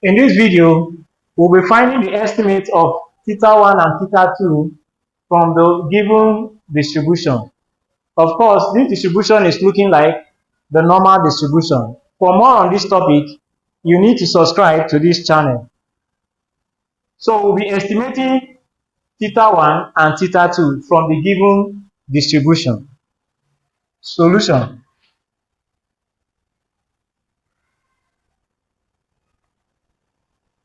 In this video, we'll be finding the estimate of theta 1 and theta 2 from the given distribution. Of course, this distribution is looking like the normal distribution. For more on this topic, you need to subscribe to this channel. So we'll be estimating theta 1 and theta 2 from the given distribution. Solution.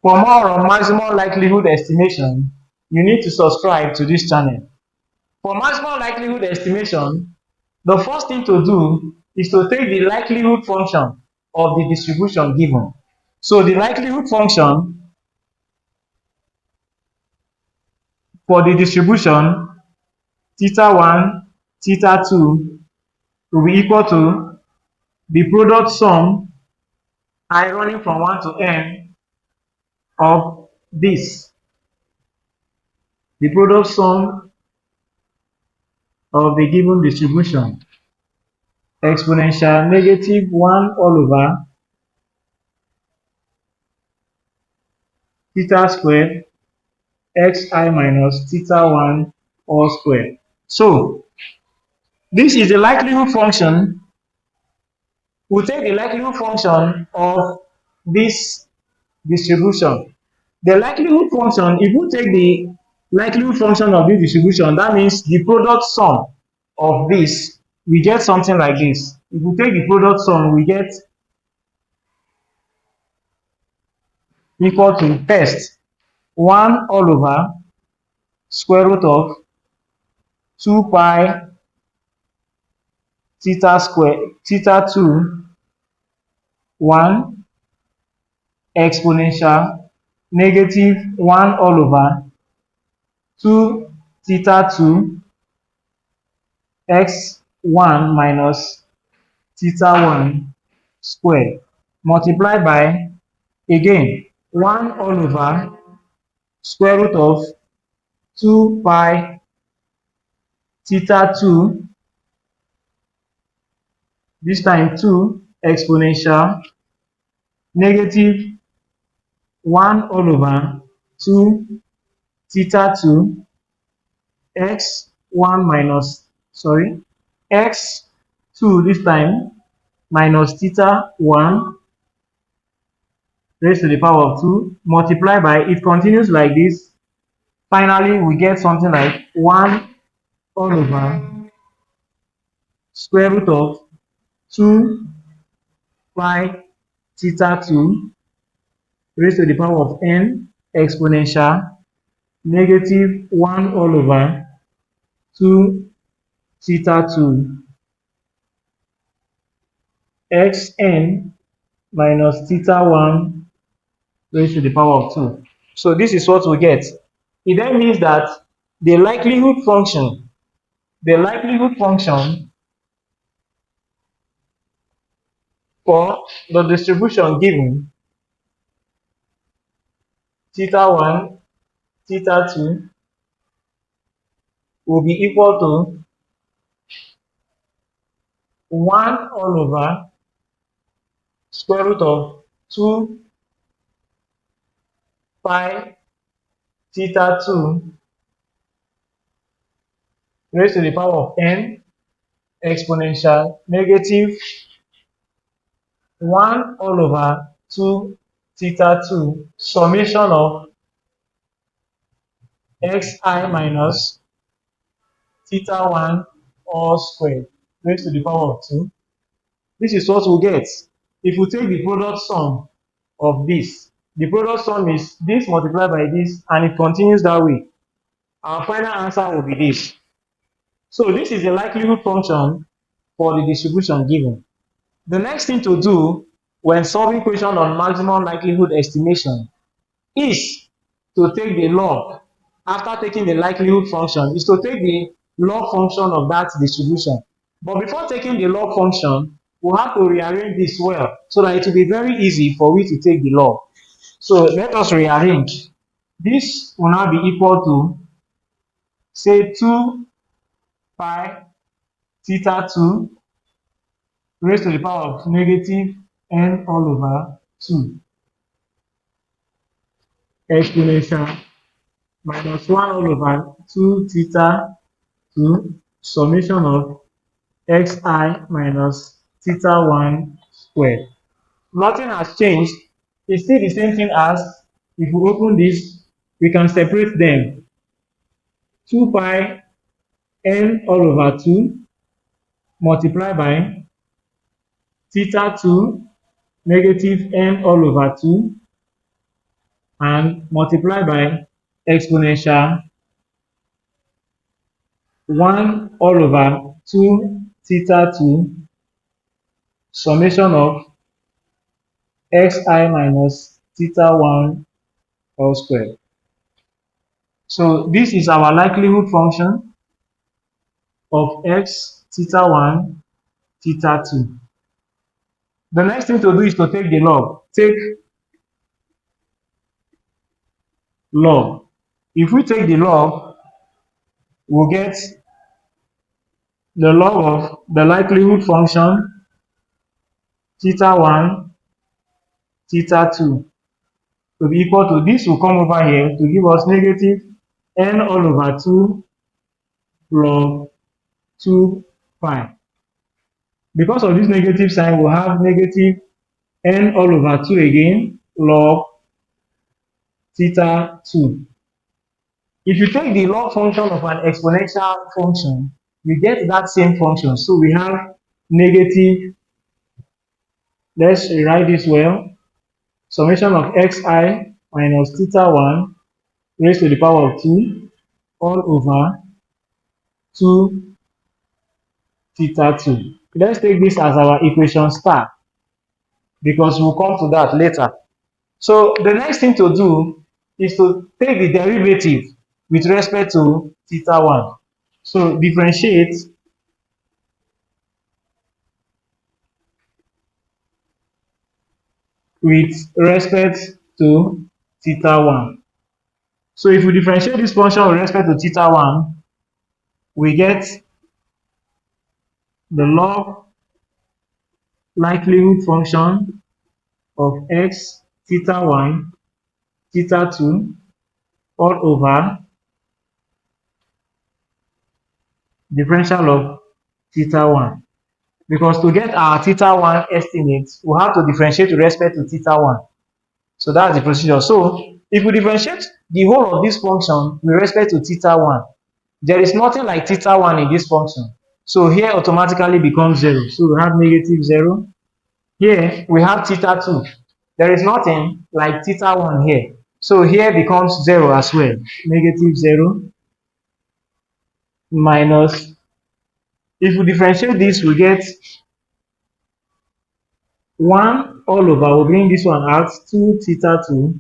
For more on maximum likelihood estimation, you need to subscribe to this channel. For maximum likelihood estimation, the first thing to do is to take the likelihood function of the distribution given. So the likelihood function for the distribution theta 1, theta 2 will be equal to the product sum I running from 1 to n of this. The product sum of the given distribution exponential negative 1 all over theta squared xi minus theta 1 all squared. So this is the likelihood function. We'll take the likelihood function of this distribution. The likelihood function, if you take the likelihood function of this distribution, that means the product sum of this, we get something like this. If we take the product sum, we get equal to first 1 all over square root of 2 pi theta square theta 2 1 exponential negative 1 all over 2 theta 2 x1 minus theta 1 square multiplied by again 1 all over square root of 2 pi theta 2, this time 2 exponential negative 1 all over 2 theta 2 x1 minus x2 this time minus theta 1 raised to the power of 2 multiply by, it continues like this. Finally, we get something like 1 all over square root of 2 pi theta 2 raised to the power of n exponential negative 1 all over 2 theta 2 xn minus theta 1 raised to the power of 2. So this is what we get. It then means that the likelihood function for the distribution given theta 1, theta 2 will be equal to 1 all over square root of 2 pi theta 2 raised to the power of n exponential negative 1 all over 2 theta 2 summation of xi minus theta 1 all squared raised to the power of 2. This is what we get if we take the product sum of this. The product sum is this multiplied by this, and it continues that way. Our final answer will be this. So this is the likelihood function for the distribution given. The next thing to do when solving question on maximum likelihood estimation is to take the log. After taking the likelihood function, is to take the log function of that distribution. But before taking the log function, we have to rearrange this well so that it will be very easy for we to take the log. So let us rearrange. This will now be equal to, say, 2 pi theta 2 raised to the power of negative n all over 2. exponential minus 1 all over 2 theta to summation of xi minus theta 1 squared. Nothing has changed. It's still the same thing as if we open this, we can separate them. 2 pi n all over 2 multiplied by theta 2 negative n all over 2 and multiplied by exponential 1 all over 2 theta 2 summation of xi minus theta 1 all squared. So this is our likelihood function of x theta 1 theta 2. The next thing to do is to take the log. Take log. If we take the log, we'll get the log of the likelihood function theta 1 theta 2 to be equal to, this will come over here to give us negative n all over 2 log 2 pi. Because of this negative sign, we'll have negative n all over 2 again log theta 2. If you take the log function of an exponential function, you get that same function. So we have negative, let's rewrite this well, summation of xi minus theta 1 raised to the power of 2 all over 2 theta 2. Let's take this as our equation star because we'll come to that later. So the next thing to do is to take the derivative with respect to theta 1. So differentiate with respect to theta 1. So if we differentiate this function with respect to theta 1, we get the log likelihood function of x theta 1 theta 2 all over differential of theta 1. Because to get our theta 1 estimate, we have to differentiate with respect to theta 1. So that's the procedure. So if we differentiate the whole of this function with respect to theta 1, there is nothing like theta 1 in this function. So here automatically becomes 0. So we have negative 0. Here we have theta 2. There is nothing like theta 1 here. So here becomes 0 as well. Negative 0 minus, if we differentiate this, we get 1 all over, we'll bring this one out, 2 theta 2.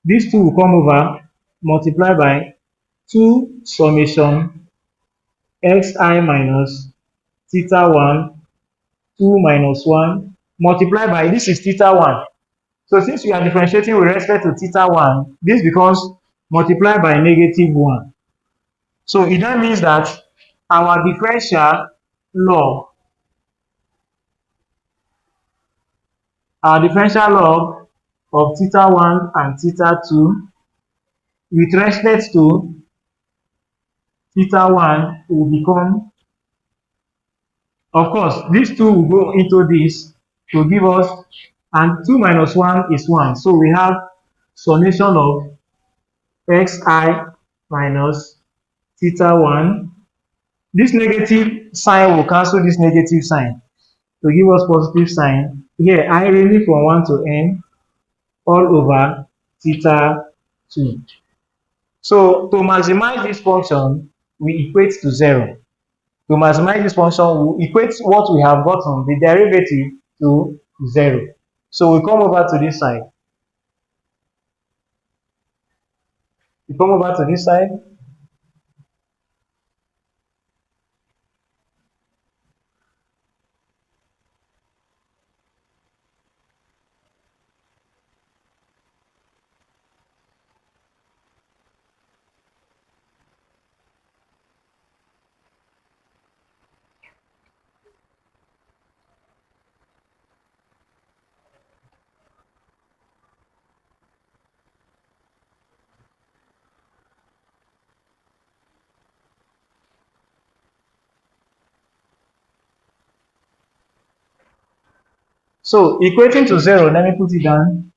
These two will come over, multiply by 2 summation xi minus theta 1, 2 minus 1, multiply by, this is theta 1. So since we are differentiating with respect to theta 1, this becomes multiplied by negative 1. So it then means that our differential log, of theta 1 and theta 2 with respect to theta 1 will become, of course, these two will go into this to give us, and 2 minus 1 is 1. So we have summation of xi minus theta 1. This negative sign will cancel this negative sign to give us positive sign. Here, I ranging from 1 to n all over theta 2. So to maximize this function, we equate to 0. To maximize this function, we equate what we have gotten, the derivative, to 0. So we come over to this side. We come over to this side. So equating to 0, let me put it down.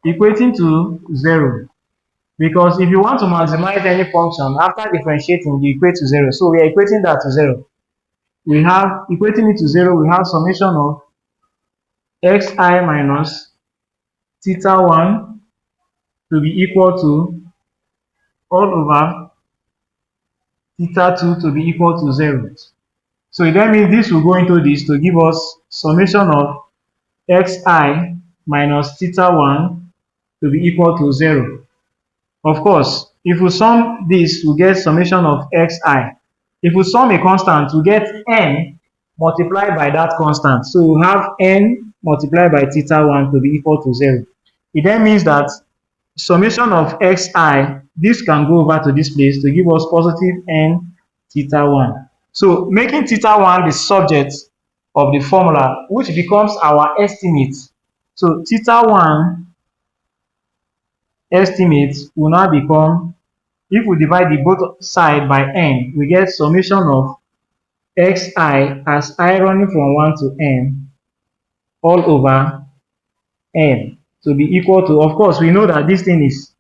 Equating to 0. Because if you want to maximize any function, after differentiating, you equate to 0. So we are equating that to 0. We have, equating it to 0, we have summation of xi minus theta 1 to be equal to all over theta 2 to be equal to 0. So that means this will go into this to give us summation of xi minus theta 1 to be equal to 0. Of course, if we sum this, we get summation of xi. If we sum a constant, we get n multiplied by that constant. So we have n multiplied by theta 1 to be equal to 0. It then means that summation of xi, this can go over to this place to give us positive n theta 1. So making theta 1 the subject of the formula, which becomes our estimate. So theta 1 estimate will now become, if we divide the both side by n, we get summation of xi as I running from 1 to n all over n to be equal to, of course, we know that this thing is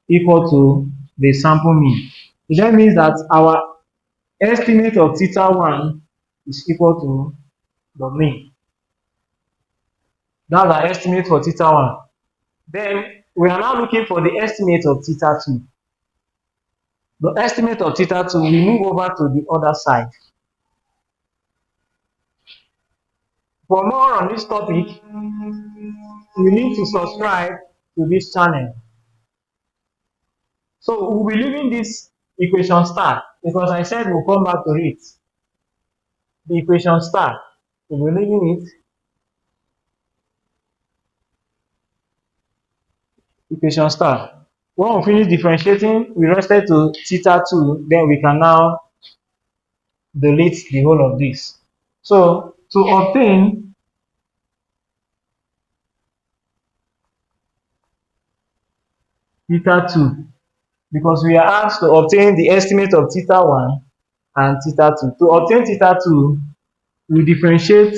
equal to the sample mean. That means that our estimate of theta 1 is equal to the mean. That's our estimate for theta 1. Then we are now looking for the estimate of theta 2. The estimate of theta 2, we move over to the other side. For more on this topic, you need to subscribe to this channel. So we'll be leaving this equation star because I said we'll come back to it. The equation star, we'll be leaving it. Equation star. When we finish differentiating with respect to theta 2, then we can now delete the whole of this. So to obtain theta 2, because we are asked to obtain the estimate of theta 1 and theta 2. To obtain theta 2, we differentiate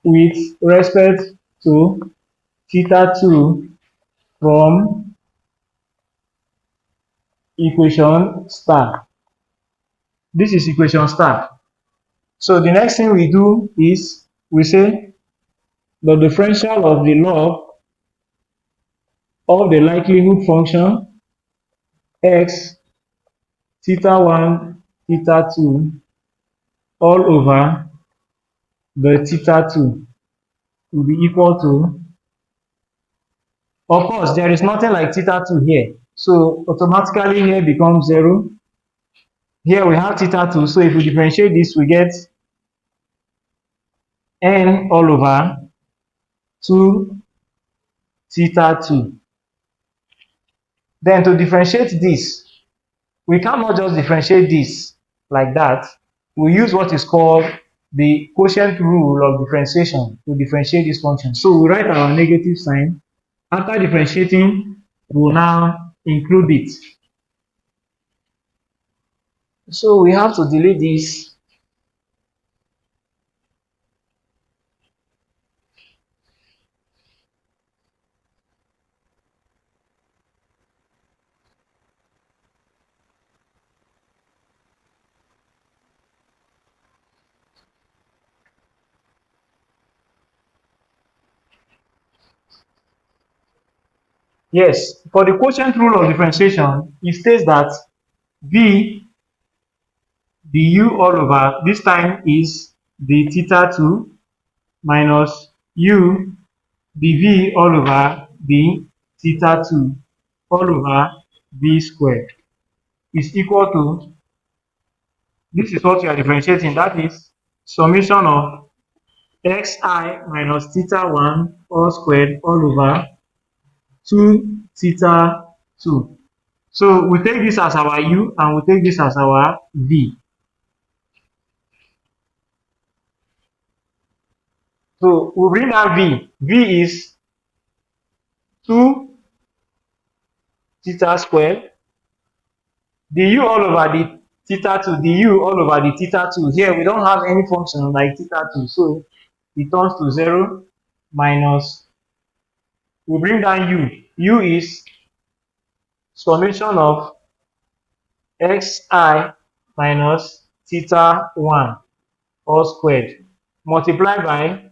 with respect to theta 2 from equation star. This is equation star. So the next thing we do is we say the differential of the log of the likelihood function x theta 1 theta 2 all over the theta 2 will be equal to, of course, there is nothing like theta 2 here. So automatically here becomes 0. Here we have theta 2. So if we differentiate this, we get n all over 2 theta 2. Then to differentiate this, we cannot just differentiate this like that. We use what is called the quotient rule of differentiation to differentiate this function. So we write our negative sign. After differentiating, we will now include it. So we have to delete this. Yes, for the quotient rule of differentiation, it states that v du all over, this time is the theta 2 minus u dv all over the theta 2 all over v squared is equal to, this is what you are differentiating, that is summation of xi minus theta 1 all squared all over 2 theta 2. So we take this as our u and we take this as our v. So we bring down v. V is 2 theta squared, du all over the theta 2, du all over the theta 2. Here we don't have any function like theta 2, so it turns to 0 minus, we bring down u is summation of xi minus theta 1 all squared multiplied by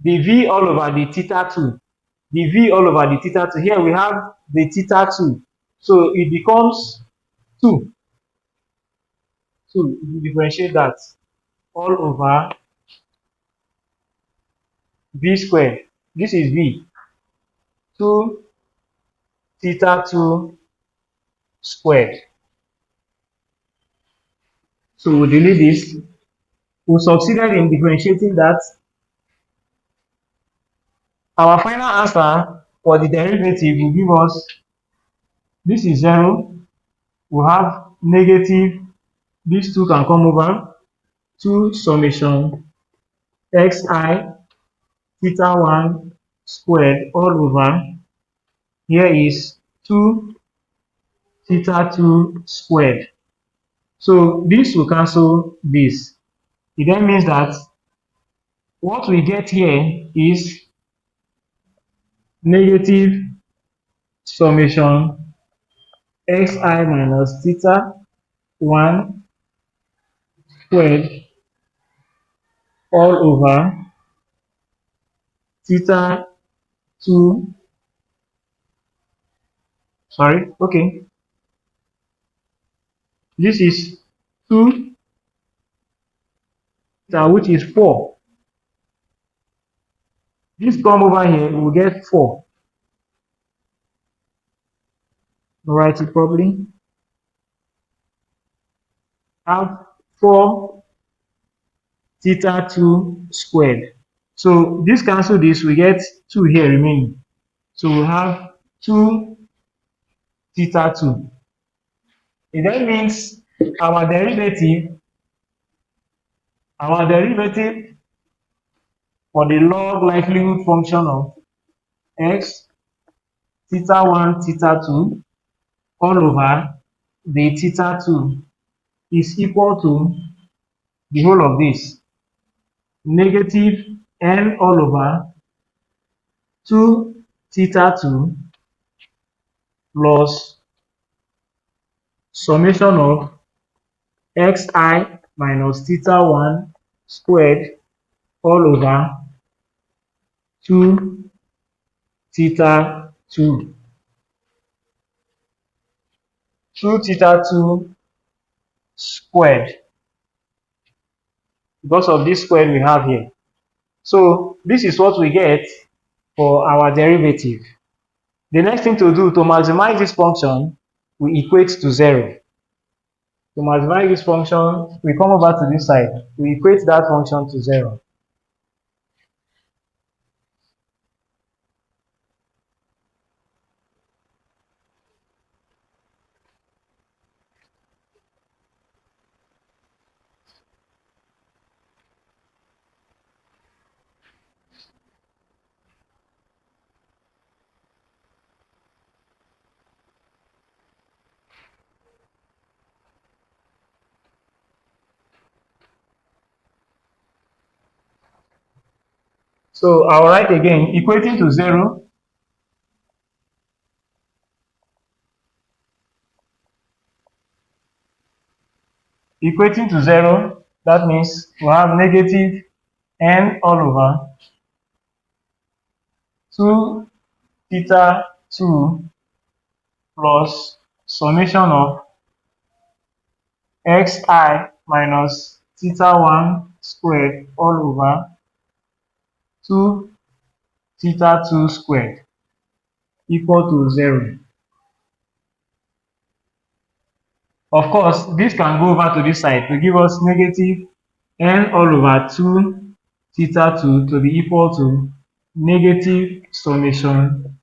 the v all over the theta 2. The v all over the theta 2. Here we have the theta 2. So it becomes 2. So we differentiate that all over v squared. This is v. 2 theta 2 squared. So we'll delete this. We succeeded in differentiating that. Our final answer for the derivative will give us, this is 0. We have negative, these two can come over, 2 summation xi theta 1 squared all over, here is 2 theta 2 squared. So this will cancel this. It then means that what we get here is negative summation xi minus theta 1 squared all over theta 2, sorry, okay, this is 2 theta, which is 4. This come over here, we will get 4. Write it properly. Have 4 theta 2 squared. So this cancel this, we get 2 here remaining. So we have 2 theta 2. It then means our derivative for the log likelihood function of x theta 1 theta 2 all over the theta 2 is equal to the whole of this, negative n all over 2 theta 2 plus summation of xi minus theta 1 squared all over 2 theta 2. 2 theta 2 squared, because of this squared we have here. So this is what we get for our derivative. The next thing to do to maximize this function, we equate to 0. To maximize this function, we come over to this side. We equate that function to 0. So I'll write again, equating to 0. Equating to 0, that means we have negative n all over 2 theta 2 plus summation of xi minus theta 1 squared all over 2 theta 2 squared equal to 0. Of course, this can go over to this side to give us negative n all over 2 theta 2 to be equal to negative summation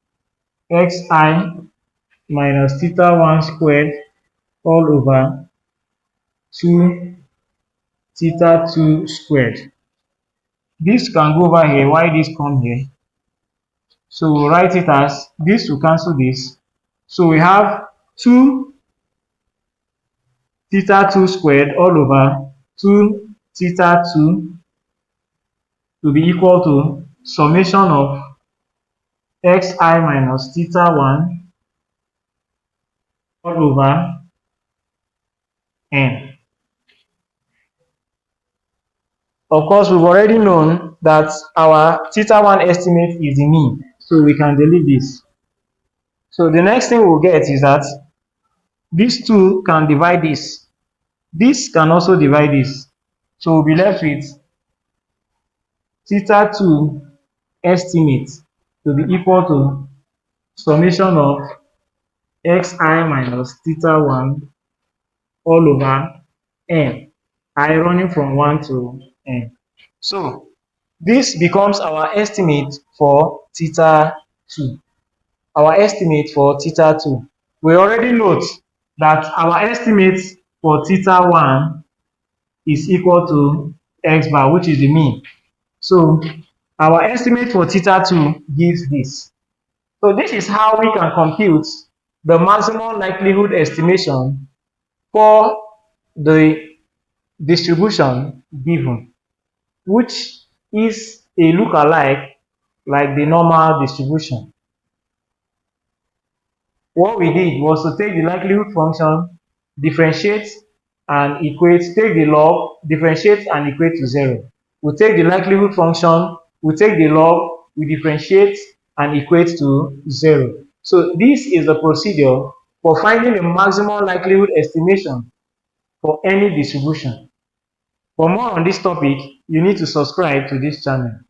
xi minus theta 1 squared all over 2 theta 2 squared. This can go over here, why this come here? So we'll write it as, this will cancel this. So we have 2 theta 2 squared all over 2 theta 2 to be equal to summation of xi minus theta 1 all over n. Of course, we've already known that our theta 1 estimate is the mean, so we can delete this. So the next thing we'll get is that these two can divide this. This can also divide this. So we'll be left with theta 2 estimate to be equal to summation of xi minus theta 1 all over n, I running from 1 to n. So this becomes our estimate for theta 2. Our estimate for theta 2. We already note that our estimate for theta 1 is equal to x bar, which is the mean. So our estimate for theta 2 gives this. So this is how we can compute the maximum likelihood estimation for the distribution given, which is a lookalike like the normal distribution. What we did was to take the likelihood function, differentiate and equate, take the log, differentiate and equate to 0. We take the likelihood function, we take the log, we differentiate and equate to 0. So this is the procedure for finding the maximum likelihood estimation for any distribution. For more on this topic, you need to subscribe to this channel.